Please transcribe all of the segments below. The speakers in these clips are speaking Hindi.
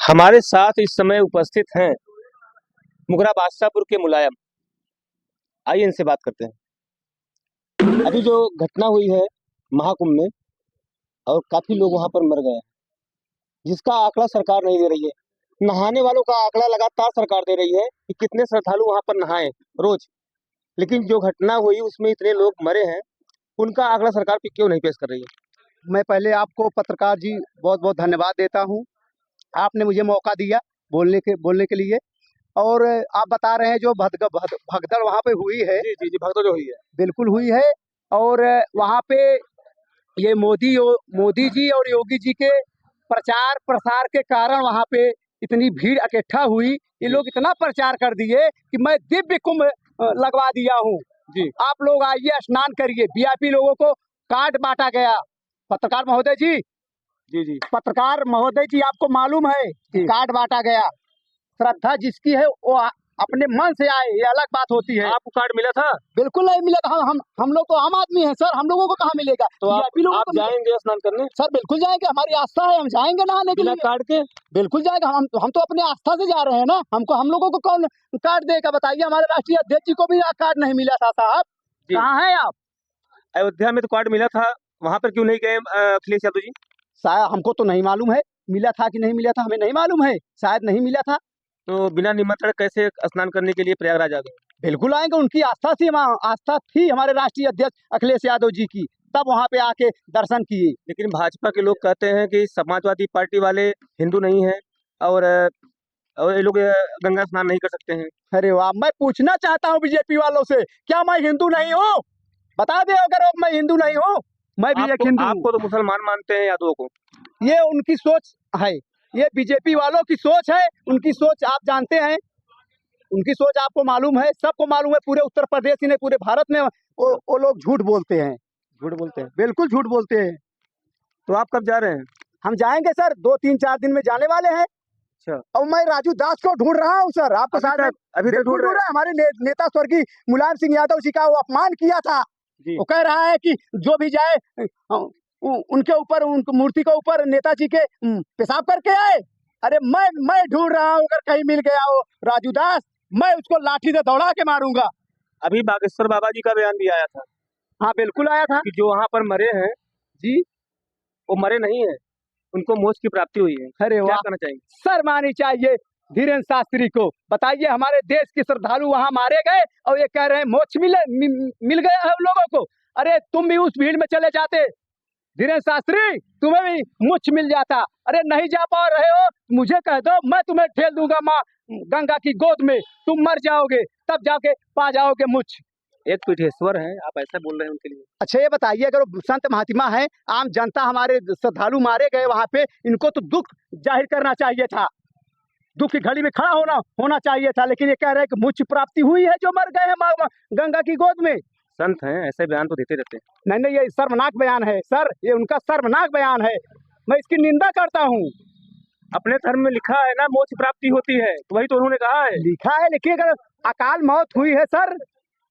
हमारे साथ इस समय उपस्थित हैं मुगरा बादशाहपुर के मुलायम। आइए इनसे बात करते हैं। अभी जो घटना हुई है महाकुंभ में और काफी लोग वहां पर मर गए हैं, जिसका आंकड़ा सरकार नहीं दे रही है। नहाने वालों का आंकड़ा लगातार सरकार दे रही है कि कितने श्रद्धालु वहां पर नहाए रोज, लेकिन जो घटना हुई उसमें इतने लोग मरे हैं, उनका आंकड़ा सरकार क्यों नहीं पेश कर रही है। मैं पहले आपको पत्रकार जी बहुत बहुत धन्यवाद देता हूं। आपने मुझे मौका दिया बोलने के लिए। और आप बता रहे हैं जो भगदड़ वहाँ पे हुई है। जी जी जी, भगदड़ जो हुई है बिल्कुल हुई है। और वहाँ पे ये मोदी जी और योगी जी के प्रचार प्रसार के कारण वहाँ पे इतनी भीड़ इकट्ठा हुई। ये लोग इतना प्रचार कर दिए कि मैं दिव्य कुंभ लगवा दिया हूँ जी। आप लोग आइए, स्नान करिए। वीआईपी लोगों को कार्ड बांटा गया। पत्रकार महोदय जी, जी जी, पत्रकार महोदय जी, आपको मालूम है कि कार्ड बांटा गया। श्रद्धा जिसकी है वो अपने मन से आए, ये अलग बात होती है। आपको कार्ड मिला था? बिल्कुल नहीं मिला था। हम लोग तो आम आदमी हैं सर, हम लोगों को कहाँ मिलेगा? तो आप जाएंगे स्नान करने? सर बिल्कुल जाएंगे, हमारी आस्था है, हम जाएंगे नहाने के लिए। बिना कार्ड के? बिल्कुल जाएगा। हम तो अपने आस्था से जा रहे हैं ना। हम लोगों को कौन कार्ड देगा बताइए? हमारे राष्ट्रीय अध्यक्ष जी को भी कार्ड नहीं मिला था। साहब कहाँ है आप? अयोध्या में तो कार्ड मिला था, वहां पर क्यों नहीं गए अखिलेश यादव जी? शायद हमको तो नहीं मालूम है, मिला था कि नहीं मिला था, हमें नहीं मालूम है। शायद नहीं मिला था। तो बिना निमंत्रण कैसे स्नान करने के लिए प्रयागराज आ गए? बिल्कुल आएंगे, उनकी आस्था थी हमारे राष्ट्रीय अध्यक्ष अखिलेश यादव जी की, तब वहाँ पे आके दर्शन किए। लेकिन भाजपा के लोग कहते हैं कि समाजवादी पार्टी वाले हिंदू नहीं हैं और ये लोग गंगा स्नान नहीं कर सकते हैं। अरे वाह, मैं पूछना चाहता हूँ बीजेपी वालों से, क्या मैं हिंदू नहीं हूँ? बता दे अगर मैं हिंदू नहीं हूँ। मैं भी एक हिंदू। आपको तो मुसलमान मानते हैं यादवों को। ये उनकी सोच है, ये बीजेपी वालों की सोच है। उनकी सोच आप जानते हैं, उनकी सोच आपको मालूम है, सबको मालूम है। पूरे उत्तर प्रदेश ही नहीं, पूरे भारत में वो लोग झूठ बोलते हैं। झूठ बोलते हैं? बिल्कुल झूठ बोलते हैं। तो आप कब जा रहे हैं? हम जाएंगे सर, 2-3-4 दिन में जाने वाले हैं। अच्छा। और मैं राजू दास को ढूंढ रहा हूँ सर, आपको साथ में। अभी तक ढूंढ रहे हैं? हमारे नेता स्वर्गीय मुलायम सिंह यादव जी का वो अपमान किया था। वो कह रहा है कि जो भी जाए उनके ऊपर, उनकी मूर्ति के ऊपर नेताजी के पेशाब करके आए। अरे मैं ढूंढ रहा हूँ, अगर कहीं मिल गया हो राजू दास, मैं उसको लाठी से दौड़ा के मारूंगा। अभी बागेश्वर बाबा जी का बयान भी आया था। हाँ बिल्कुल आया था कि जो वहाँ पर मरे हैं जी, वो मरे नहीं है, उनको मोक्ष की प्राप्ति हुई है। अरे क्या वाह, करना चाहिए? शर्मानी चाहिए धीरेन्द्र शास्त्री को। बताइए, हमारे देश के श्रद्धालु वहां मारे गए और ये कह रहे हैं मोक्ष मिल गया है उन लोगों को। अरे तुम भी उस भीड़ में चले जाते धीरेन्द्र शास्त्री, तुम्हें भी मोक्ष मिल जाता। अरे नहीं जा पा रहे हो, मुझे कह दो, मैं तुम्हें ठेल दूंगा माँ गंगा की गोद में, तुम मर जाओगे, तब जाके पा जाओगे मोक्ष। एक पीठेश्वर है, आप ऐसा बोल रहे हैं उनके लिए? अच्छा ये बताइए, अगर वो संत महात्मा है, आम जनता, हमारे श्रद्धालु मारे गए वहां पे, इनको तो दुख जाहिर करना चाहिए था, दुख की घड़ी में खड़ा होना चाहिए था। लेकिन ये कह रहे हैं कि मोक्ष प्राप्ति हुई है जो मर गए हैं गंगा की गोद में। संत हैं, ऐसे बयान तो देते रहते हैं। नहीं, ये शर्मनाक बयान है सर, ये उनका शर्मनाक बयान है। मैं इसकी निंदा करता हूँ। अपने धर्म में लिखा है ना मोक्ष प्राप्ति होती है, तो वही तो उन्होंने कहा है। लिखा है, लेकिन अगर अकाल मौत हुई है सर,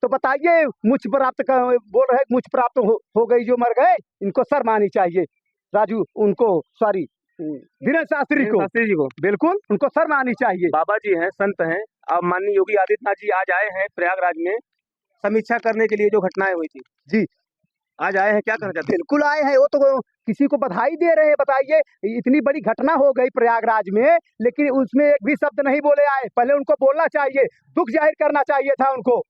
तो बताइए मोक्ष प्राप्त बोल रहे मोक्ष प्राप्त हो गई जो मर गए, इनको शर्म आनी चाहिए। राजू उनको, सॉरी, धीरेन्द्र शास्त्री जी को बिल्कुल उनको शर्म आनी चाहिए। बाबा जी हैं, संत हैं। अब माननीय योगी आदित्यनाथ जी आज आए हैं प्रयागराज में समीक्षा करने के लिए, जो घटनाएं हुई थी जी, आज आए हैं। क्या कहना चाहते हैं? बिल्कुल आए हैं, वो तो किसी को बधाई दे रहे हैं। बताइए, इतनी बड़ी घटना हो गई प्रयागराज में, लेकिन उसमें एक भी शब्द नहीं बोले आए। पहले उनको बोलना चाहिए, दुख जाहिर करना चाहिए था उनको।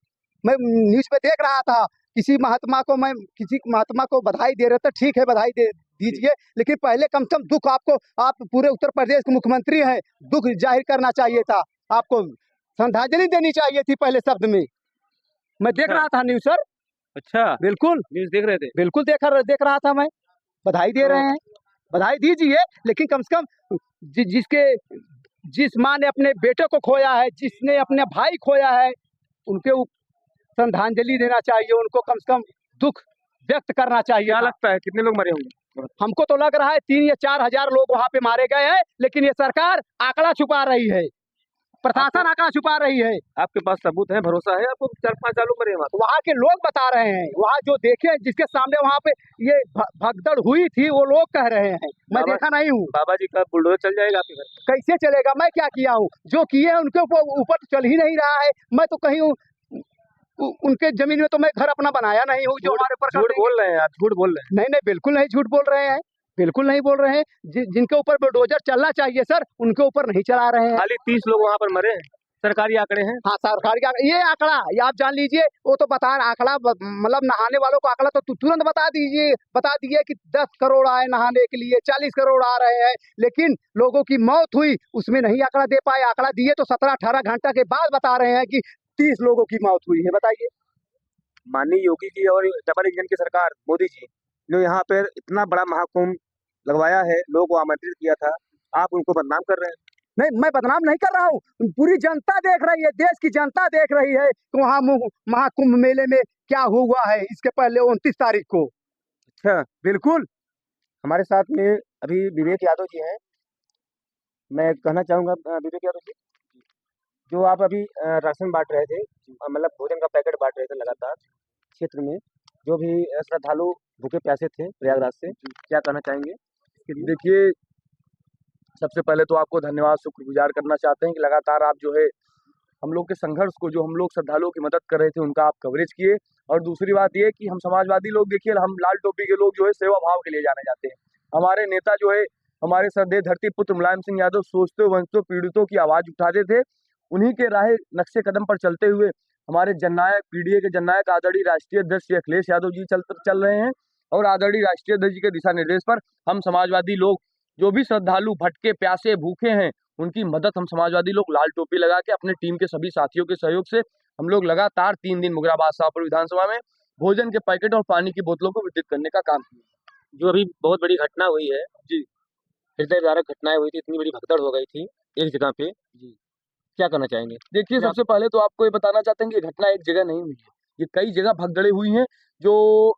मैं न्यूज पे देख रहा था, किसी महात्मा को बधाई दे रहे थे। ठीक है, बधाई दे दीजिए, लेकिन पहले कम से कम दुख आपको, आप पूरे उत्तर प्रदेश के मुख्यमंत्री हैं, दुख जाहिर करना चाहिए था आपको, श्रद्धांजलि देनी चाहिए थी पहले शब्द में। मैं देख रहा था न्यूज सर। अच्छा, बिल्कुल न्यूज देख रहे थे? बिल्कुल देख रहा था मैं। बधाई दे रहे हैं, बधाई दीजिए, लेकिन कम से कम जिस माँ ने अपने बेटे को खोया है, जिसने अपने भाई खोया है, उनके श्रद्धांजलि देना चाहिए, उनको कम से कम दुख व्यक्त करना चाहिए। क्या लगता है कितने लोग मरे होंगे? हमको तो लग रहा है 3 या 4 हजार लोग वहां पे मारे गए हैं, लेकिन ये सरकार आंकड़ा छुपा रही है। प्रशासन आंकड़ा छुपा रही है। आपके पास सबूत है, भरोसा है आपको? 4-5 साल मरे वहाँ? वहाँ के लोग बता रहे हैं, वहाँ जो देखे, जिसके सामने वहाँ पे ये भगदड़ हुई थी, वो लोग कह रहे हैं, मैं बाबा- देखा नहीं हूँ। बाबा जी का बुलडोजर चल जाएगा आपके घर? कैसे चलेगा? मैं क्या किया हूँ? जो किए हैं उनके ऊपर तो चल ही नहीं रहा है। मैं तो कहीं उनके जमीन में तो मैं घर अपना बनाया नहीं हूँ जो हमारे ऊपर कर झूठ देंगे। बोल रहे हैं आप, झूठ बोल रहे हैं। नहीं नहीं, बिल्कुल नहीं झूठ बोल रहे हैं, बिल्कुल नहीं बोल रहे हैं। जिनके ऊपर बुलडोजर चलना चाहिए सर, उनके ऊपर नहीं चला रहे हैं। खाली 30 लोग वहाँ पर मरे हैं, सरकारी आंकड़े हैं। हाँ, सरकारी का ये आंकड़ा, ये आप जान लीजिए, वो तो बता आंकड़ा मतलब नहाने वालों को आंकड़ा तो तुरंत बता दिए कि 10 करोड़ आए नहाने के लिए, 40 करोड़ आ रहे हैं, लेकिन लोगों की मौत हुई उसमें नहीं आंकड़ा दे पाए। आंकड़ा दिए तो 17-18 घंटा के बाद बता रहे हैं कि 30 लोगों की मौत हुई है। बताइए। माननीय योगी जी और डबल इंजन की सरकार मोदी जी, जो यहाँ पर इतना बड़ा महाकुंभ लगवाया है, लोगों को आमंत्रित किया था, आप उनको बदनाम कर रहे हैं। नहीं, मैं बदनाम नहीं कर रहा हूँ, पूरी जनता देख रही है, देश की जनता देख रही है कि वहाँ महाकुंभ मेले में क्या हुआ है इसके पहले 29 तारीख को। अच्छा, बिल्कुल। हमारे साथ में अभी विवेक यादव जी हैं। मैं कहना चाहूँगा विवेक यादव जी, जो आप अभी राशन बांट रहे थे, मतलब भोजन का पैकेट बांट रहे थे लगातार क्षेत्र में, जो भी श्रद्धालु भूखे प्यासे थे प्रयागराज से, क्या कहना चाहेंगे? देखिए, सबसे पहले तो आपको धन्यवाद, शुक्रगुजार करना चाहते हैं कि लगातार आप जो है हम लोग के संघर्ष को, जो हम लोग श्रद्धालुओं की मदद कर रहे थे, उनका आप कवरेज किए। और दूसरी बात ये कि हम समाजवादी लोग, देखिए हम लाल टोपी के लोग जो है सेवा भाव के लिए जाने जाते हैं। हमारे नेता जो है, हमारे श्रद्धेय धरती पुत्र मुलायम सिंह यादव, सोचते वंचितों पीड़ितों की आवाज उठाते थे। उन्हीं के राह नक्शे कदम पर चलते हुए हमारे जननायक, पीडीए के जननायक आदरणीय राष्ट्रीय अध्यक्ष श्री अखिलेश यादव जी चल रहे हैं। और आदरणीय राष्ट्रीय अध्यक्ष जी के दिशा निर्देश पर हम समाजवादी लोग, जो भी श्रद्धालु भटके प्यासे भूखे हैं, उनकी मदद हम समाजवादी लोग लाल टोपी लगा के अपने टीम के सभी साथियों के सहयोग से हम लोग लगातार 3 दिन मुगराबाद शाहपुर विधानसभा में भोजन के पैकेट और पानी की बोतलों को वितरित करने का काम किया। जो अभी बहुत बड़ी घटना हुई है जी, हृदयविदारक घटनाएं हुई थी, इतनी बड़ी भगदड़ हो गई थी एक जगह पे जी, क्या कहना चाहेंगे? देखिए सबसे पहले तो आपको ये बताना चाहते हैं कि ये घटना एक जगह नहीं हुई है, ये कई जगह भगदड़ें हुई हैं जो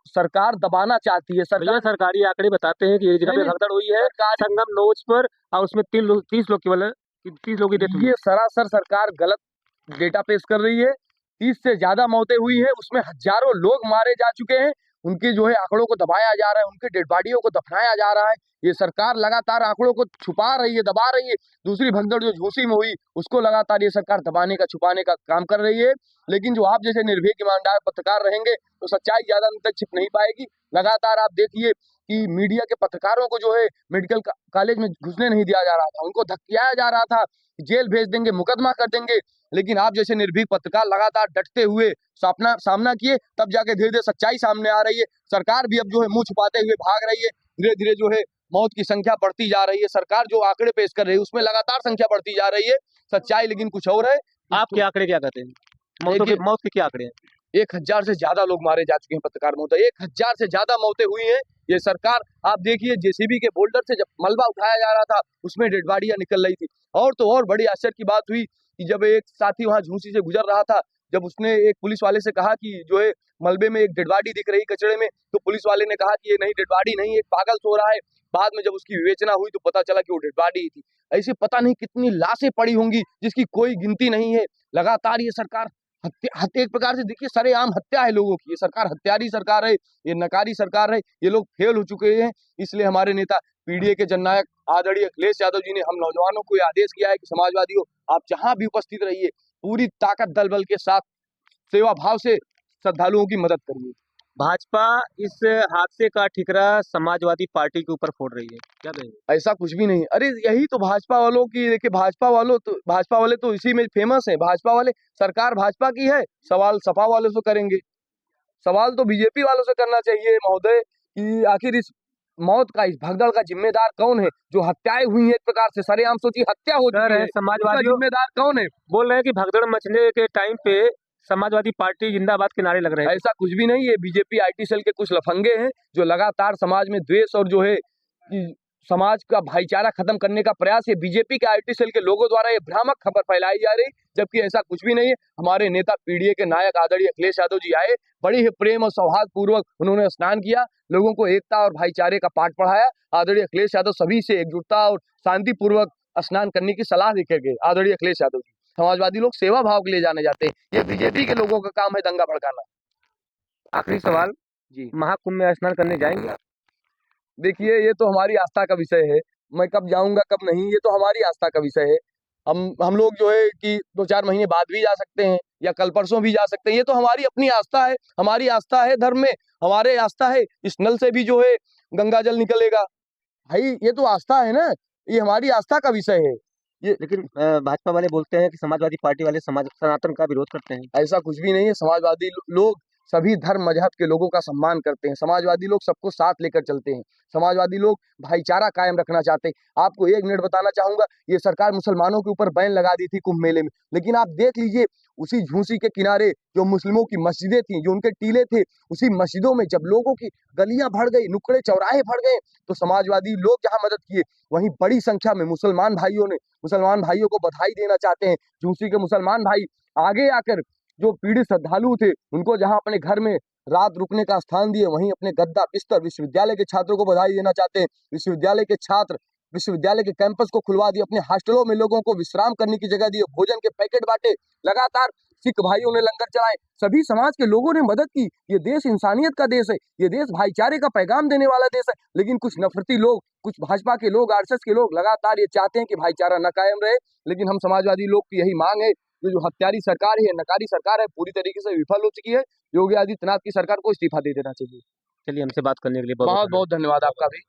सरकार दबाना चाहती है। भैया सरकारी आंकड़े बताते हैं कि एक जगह पे नहीं, भगदड़ हुई है संगम नोच पर, और उसमें 30 लोग केवल 30 लोग की डेथ हुई। ये सरासर सरकार गलत डेटा पेश कर रही है। 30 से ज्यादा मौतें हुई है, उसमें हजारों लोग मारे जा चुके हैं। उनके जो है आंकड़ों को दबाया जा रहा है, उनके डेड बॉडियों को दफनाया जा रहा है। ये सरकार लगातार आंकड़ों को छुपा रही है, दबा रही है। दूसरी भगदड़ जो झूसी में हुई, उसको लगातार ये सरकार दबाने का, छुपाने का काम कर रही है। लेकिन जो आप जैसे निर्भीक ईमानदार पत्रकार रहेंगे तो सच्चाई ज्यादा दिन तक छिप नहीं पाएगी। लगातार आप देखिए कि मीडिया के पत्रकारों को जो है मेडिकल कॉलेज में घुसने नहीं दिया जा रहा था, उनको धक्कियाया जा रहा था, जेल भेज देंगे, मुकदमा कर देंगे। लेकिन आप जैसे निर्भीक पत्रकार लगातार डटते हुए सामना किए, तब जाके धीरे धीरे सच्चाई सामने आ रही है। सरकार भी अब जो है मुंह छुपाते हुए भाग रही है। धीरे धीरे जो है मौत की संख्या बढ़ती जा रही है। सरकार जो आंकड़े पेश कर रही है उसमें लगातार संख्या बढ़ती जा रही है, सच्चाई लेकिन कुछ और है। आपके आंकड़े क्या कहते हैं? मौत के क्या आंकड़े हैं? 1000 से ज्यादा लोग मारे जा चुके हैं पत्रकार मौत, 1000 से ज्यादा मौतें हुई हैं। ये सरकार, आप देखिए जेसीबी के बोल्डर से जब मलबा उठाया जा रहा था उसमें डेड बॉडियां निकल रही थी। और तो और बड़ी आश्चर्य की बात हुई कि जब एक साथी वहां झूसी से गुजर रहा था, जब उसने एक पुलिस वाले से कहा कि जो है मलबे में एक डेड बॉडी दिख रही कचड़े में, तो पुलिस वाले ने कहा कि ये नहीं डेड बॉडी नहीं, एक पागल सो रहा है। बाद में जब उसकी विवेचना हुई तो पता चला कि वो डेड बॉडी ही थी। ऐसी पता नहीं कितनी लाशें पड़ी होंगी जिसकी कोई गिनती नहीं है। लगातार ये सरकार हत्या, एक प्रकार से देखिए सरेआम हत्या है लोगों की। ये सरकार हत्यारी सरकार है, ये नकारी सरकार है, ये लोग फेल हो चुके हैं। इसलिए हमारे नेता पीडीए के जननायक आदरणीय अखिलेश यादव जी ने हम नौजवानों को ये आदेश किया है कि समाजवादियों, आप जहां भी उपस्थित रहिए, पूरी ताकत दल बल के साथ सेवा भाव से श्रद्धालुओं की मदद करिए। भाजपा इस हादसे का ठिकरा समाजवादी पार्टी के ऊपर फोड़ रही है, क्या कहेंगे? ऐसा कुछ भी नहीं। अरे यही तो भाजपा वालों की, देखिए भाजपा वाले तो इसी में फेमस है। भाजपा वाले, सरकार भाजपा की है, सवाल सपा वालों से करेंगे। सवाल तो बीजेपी वालों से करना चाहिए महोदय कि आखिर इस मौत का, इस भगदड़ का जिम्मेदार कौन है? जो हत्याएं हुई हैं, एक प्रकार से सरेआम सोचिए हत्या हो चुकी है, समाजवादी जिम्मेदार कौन है? बोल रहे हैं कि भगदड़ मचने के टाइम पे समाजवादी पार्टी जिंदाबाद के नारे लग रहे हैं। ऐसा कुछ भी नहीं है। बीजेपी आईटी सेल के कुछ लफंगे हैं जो लगातार समाज में द्वेष और जो है कि समाज का भाईचारा खत्म करने का प्रयास है। बीजेपी के आईटी सेल के लोगों द्वारा ये भ्रामक खबर फैलाई जा रही, जबकि ऐसा कुछ भी नहीं है। हमारे नेता पीडीए के नायक आदरणीय अखिलेश यादव जी आए, बड़े ही प्रेम और सौहार्द पूर्वक उन्होंने स्नान किया, लोगों को एकता और भाईचारे का पाठ पढ़ाया। आदरणीय अखिलेश यादव सभी से एकजुटता और शांति पूर्वक स्नान करने की सलाह देके गए, आदरणीय अखिलेश यादव जी। समाजवादी लोग सेवा भाव के लिए जाने जाते हैं। ये बीजेपी के लोगों का काम है दंगा भड़काना। आखिरी सवाल, जी महाकुंभ में स्नान करने जाएंगे? देखिए, ये तो हमारी आस्था का विषय है। मैं कब जाऊंगा कब नहीं, ये तो हमारी आस्था का विषय है। हम लोग जो है कि 2-4 महीने बाद भी जा सकते हैं या कल परसों भी जा सकते हैं। ये तो हमारी अपनी आस्था है, हमारी आस्था है धर्म में, हमारे आस्था है इस नल से भी जो है गंगा जल निकलेगा। भाई ये तो आस्था है ना, ये हमारी आस्था का विषय है। ये लेकिन भाजपा वाले बोलते हैं कि समाजवादी पार्टी वाले समाज सनातन का विरोध करते हैं। ऐसा कुछ भी नहीं है। समाजवादी लोग सभी धर्म मजहब के लोगों का सम्मान करते हैं। समाजवादी लोग सबको साथ लेकर चलते हैं। समाजवादी लोग भाईचारा कायम रखना चाहते हैं। आपको 1 मिनट बताना चाहूंगा, ये सरकार मुसलमानों के ऊपर बैन लगा दी थी कुंभ मेले में, लेकिन आप देख लीजिए उसी झूसी के किनारे जो मुस्लिमों की मस्जिदें थी, जो उनके टीले थे, उसी मस्जिदों में जब लोगों की गलियां भर गई, नुक्कड़े चौराहे भर गए, तो समाजवादी लोग जहां मदद किए, वहीं बड़ी संख्या में मुसलमान भाइयों को बधाई देना चाहते हैं। झूसी के मुसलमान भाई आगे आकर जो पीड़ित श्रद्धालु थे उनको जहां अपने घर में रात रुकने का स्थान दिए, वहीं अपने गद्दा बिस्तर विश्वविद्यालय के छात्रों को बधाई देना चाहते हैं। विश्वविद्यालय के छात्र विश्वविद्यालय के कैंपस को खुलवा दिए, अपने हॉस्टलों में लोगों को विश्राम करने की जगह दिए, भोजन के पैकेट बांटे, लगातार सिख भाइयों ने लंगर चलाए, सभी समाज के लोगों ने मदद की। ये देश इंसानियत का देश है, ये देश भाईचारे का पैगाम देने वाला देश है। लेकिन कुछ नफरती लोग, कुछ भाजपा के लोग, आरएसएस के लोग लगातार ये चाहते हैं कि भाईचारा न कायम रहे। लेकिन हम समाजवादी लोग की यही मांग है, जो हत्यारी सरकार है, नकारी सरकार है, पूरी तरीके से विफल हो चुकी है। योगी आदित्यनाथ की सरकार को इस्तीफा दे देना चाहिए। चलिए, हमसे बात करने के लिए बहुत बहुत बहुत धन्यवाद आपका भी।